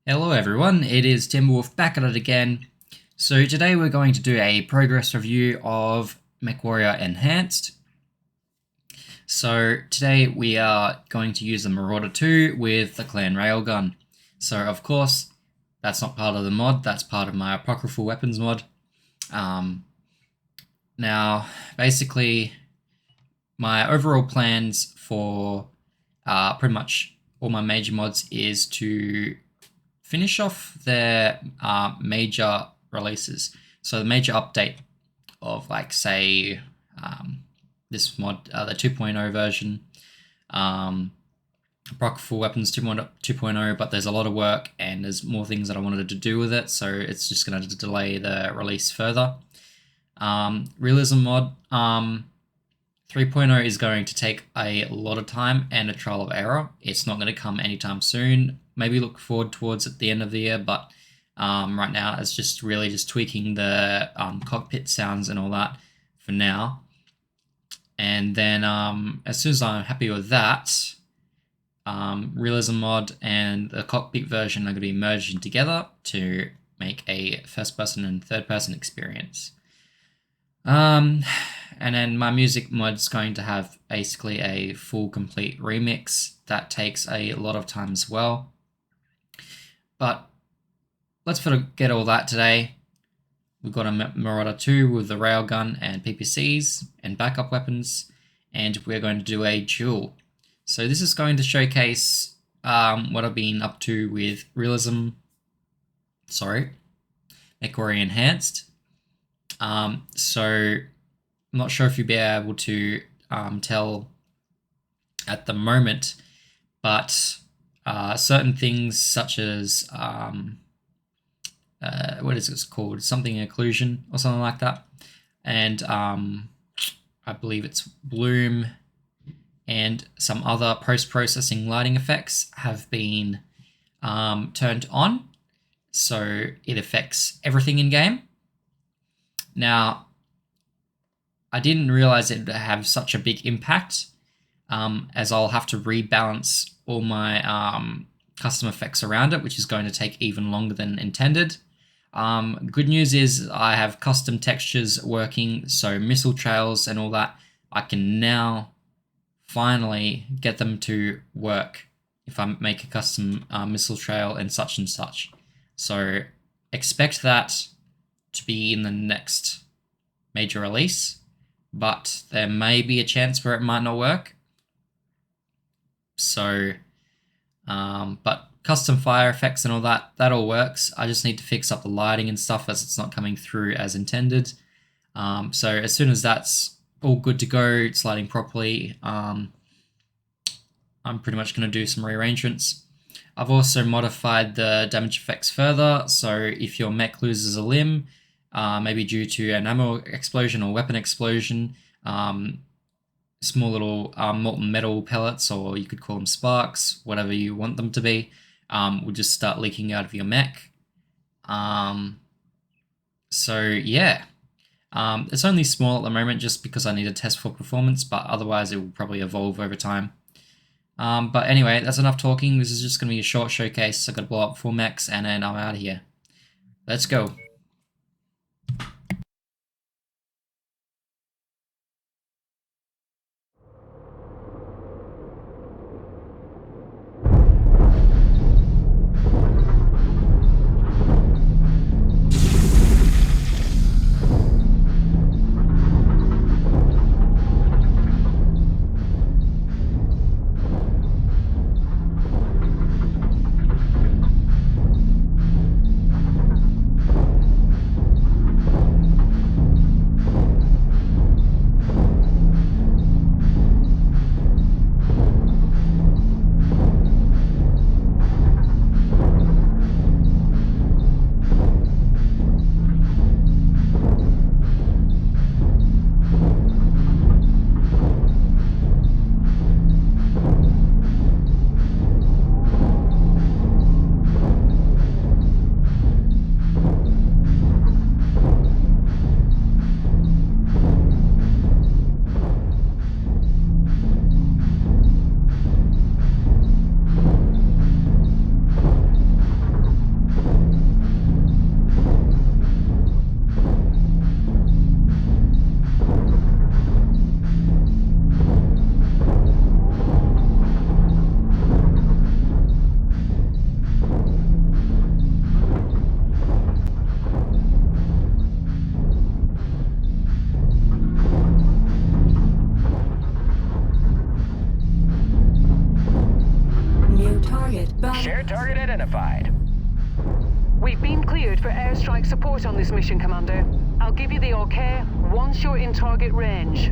Hello everyone, it is Timberwolf back at it again. So today we're going to do a progress review of MechWarrior Enhanced. So today we are going to use the Marauder 2 with the Clan Railgun. So of course, that's not part of the mod, that's part of my Apocryphal Weapons mod. Now, basically, my overall plans for pretty much all my major mods is to finish off their major releases. So the major update of, like, say, this mod, the 2.0 version, Apocryphal Weapons 2.0, but there's a lot of work and there's more things that I wanted to do with it, so it's just going to delay the release further. Realism mod 3.0 is going to take a lot of time and a trial of error. It's not going to come anytime soon. Maybe look forward towards at the end of the year, but right now it's just really just tweaking the cockpit sounds and all that for now. And then as soon as I'm happy with that, Realism mod and the cockpit version are going to be merging together to make a first-person and third-person experience. And then my music mod's going to have basically a full complete remix that takes a lot of time as well. But let's forget all that today. We've got a Marauder 2 with the railgun and PPCs and backup weapons, and we're going to do a duel. So this is going to showcase what I've been up to with MechWarrior Enhanced. So I'm not sure if you'll be able to tell at the moment, but certain things such as what is it called? Something occlusion or something like that, and I believe it's bloom and some other post-processing lighting effects have been turned on, so it affects everything in game. Now, I didn't realize it would have such a big impact, as I'll have to rebalance all my custom effects around it, which is going to take even longer than intended. Good news is I have custom textures working, so missile trails and all that, I can now finally get them to work if I make a custom missile trail and such. So expect that to be in the next major release, but there may be a chance where it might not work. So, but custom fire effects and all that all works. I just need to fix up the lighting and stuff as it's not coming through as intended. So as soon as that's all good to go, it's lighting properly, I'm pretty much going to do some rearrangements. I've also modified the damage effects further, so if your mech loses a limb, maybe due to an ammo explosion or weapon explosion, small little molten metal pellets, or you could call them sparks, whatever you want them to be, will just start leaking out of your mech. So yeah, it's only small at the moment just because I need a test for performance, but otherwise it will probably evolve over time. But anyway, that's enough talking. This is just going to be a short showcase. I've got to blow up 4 mechs and then I'm out of here. Let's go. Target identified. We've been cleared for airstrike support on this mission, Commander. I'll give you the okay once you're in target range.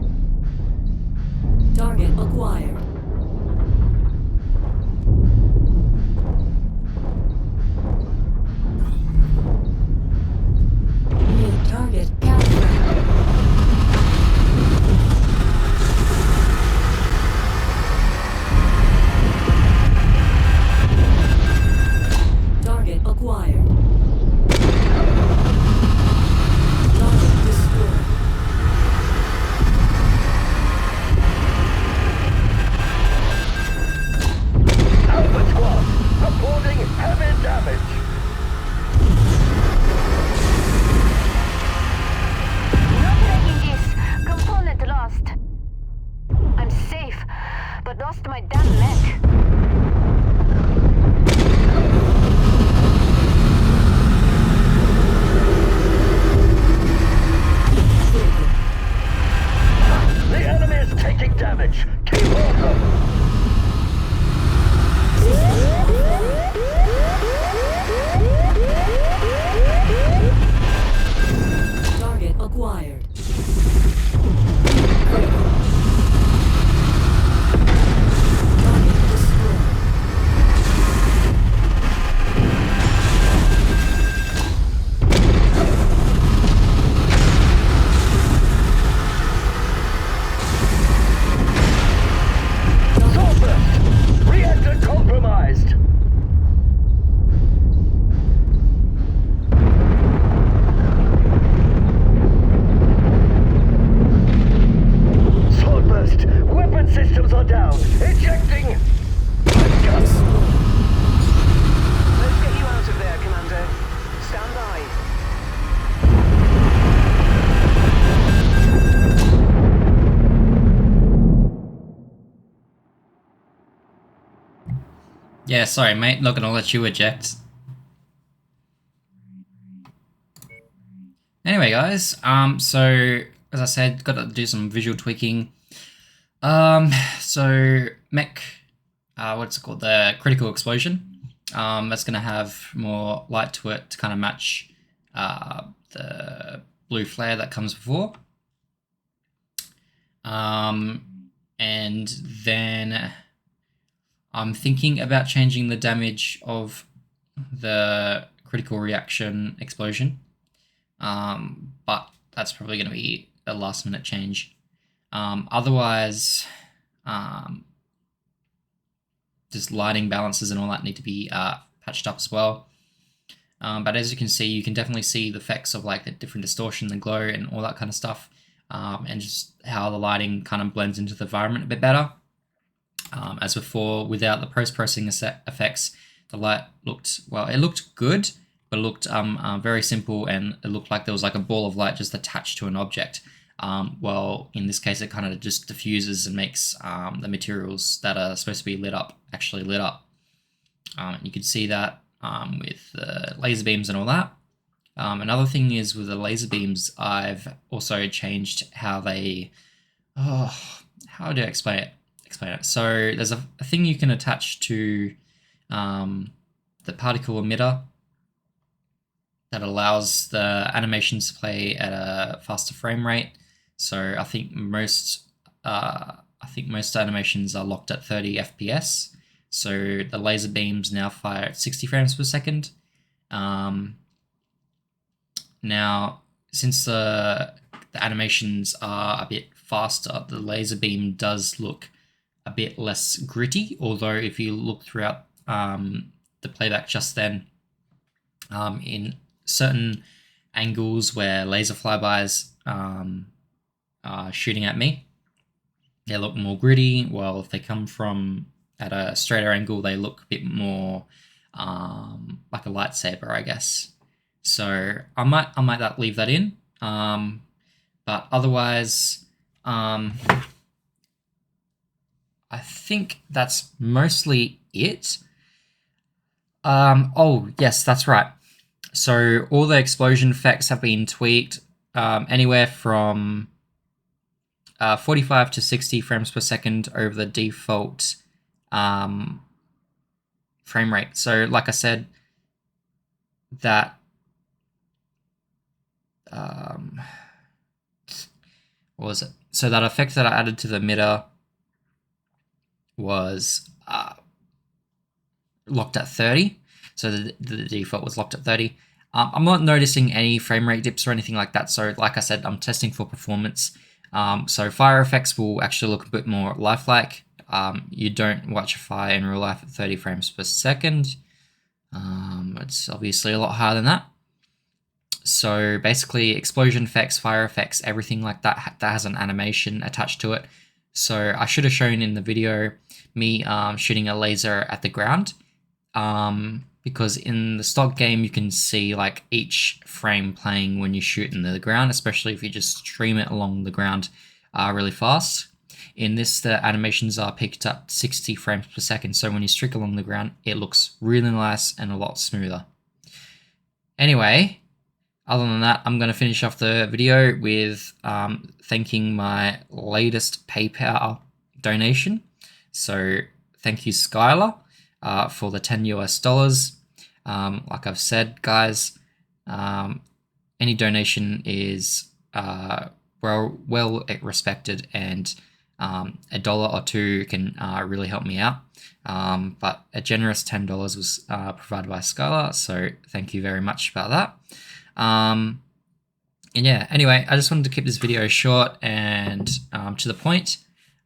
Target acquired. New target captured. Target acquired. Target destroyed. Alpha Squad, reporting heavy damage. Not making this. Component lost. I'm safe, but lost my damn mech. The enemy is taking damage. Keep on them. Target acquired. Target destroyed. Swordburst! Reactor compromised. Swordburst! Weapon systems are down. Ejecting. I've got Let's get you out of there, Commander. Stand by. Yeah, sorry, mate. Not gonna let you eject. Anyway, guys. So as I said, got to do some visual tweaking. So mech, what's it called? The critical explosion. That's gonna have more light to it to kind of match the blue flare that comes before. And then I'm thinking about changing the damage of the critical reaction explosion. But that's probably going to be a last minute change. Otherwise, just lighting balances and all that need to be patched up as well. But as you can see, you can definitely see the effects of like the different distortion, the glow, and all that kind of stuff, and just how the lighting kind of blends into the environment a bit better. As before, without the post-processing effects, the light looked, well, it looked good, but it looked very simple, and it looked like there was like a ball of light just attached to an object. Well, in this case, it kind of just diffuses and makes the materials that are supposed to be lit up actually lit up. You can see that with the laser beams and all that. Another thing is with the laser beams, I've also changed how they, how do I explain it? So there's a thing you can attach to the particle emitter that allows the animations to play at a faster frame rate. So I think most animations are locked at 30 FPS. So the laser beams now fire at 60 frames per second. Now, since the animations are a bit faster, the laser beam does look a bit less gritty, although if you look throughout the playback just then, in certain angles where laser flybys are shooting at me, they look more gritty, while if they come from at a straighter angle, they look a bit more like a lightsaber, I guess. So I might leave that in, but otherwise, I think that's mostly it. Oh, yes, that's right. So all the explosion effects have been tweaked, anywhere from 45 to 60 frames per second over the default frame rate. So like I said, that what was it? So that effect that I added to the emitter was locked at 30. So the default was locked at 30. I'm not noticing any frame rate dips or anything like that. So like I said, I'm testing for performance. So fire effects will actually look a bit more lifelike. You don't watch a fire in real life at 30 frames per second. It's obviously a lot higher than that. So basically explosion effects, fire effects, everything like that, that has an animation attached to it. So I should have shown in the video me shooting a laser at the ground, because in the stock game you can see like each frame playing when you shoot in the ground, especially if you just stream it along the ground really fast. In this, the animations are picked up 60 frames per second, so when you streak along the ground, it looks really nice and a lot smoother. Anyway, other than that, I'm going to finish off the video with thanking my latest PayPal donation. So thank you, Skylar, for the $10 US. Like I've said, guys, any donation is well respected, and $1 or $2 can really help me out. But a generous $10 was provided by Skylar, so thank you very much about that. And yeah, anyway, I just wanted to keep this video short and to the point,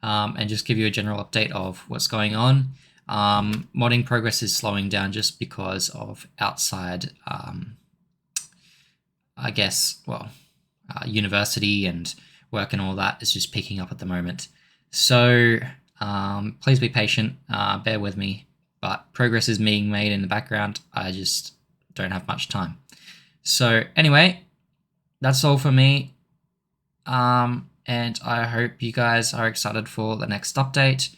and just give you a general update of what's going on. Modding progress is slowing down just because of outside, I guess, well, university and work and all that is just picking up at the moment. So please be patient, bear with me, but progress is being made in the background. I just don't have much time. So anyway, that's all for me. And I hope you guys are excited for the next update.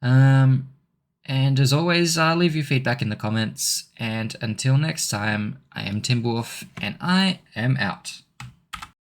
And as always, leave your feedback in the comments. And until next time, I am Timberwolf, and I am out.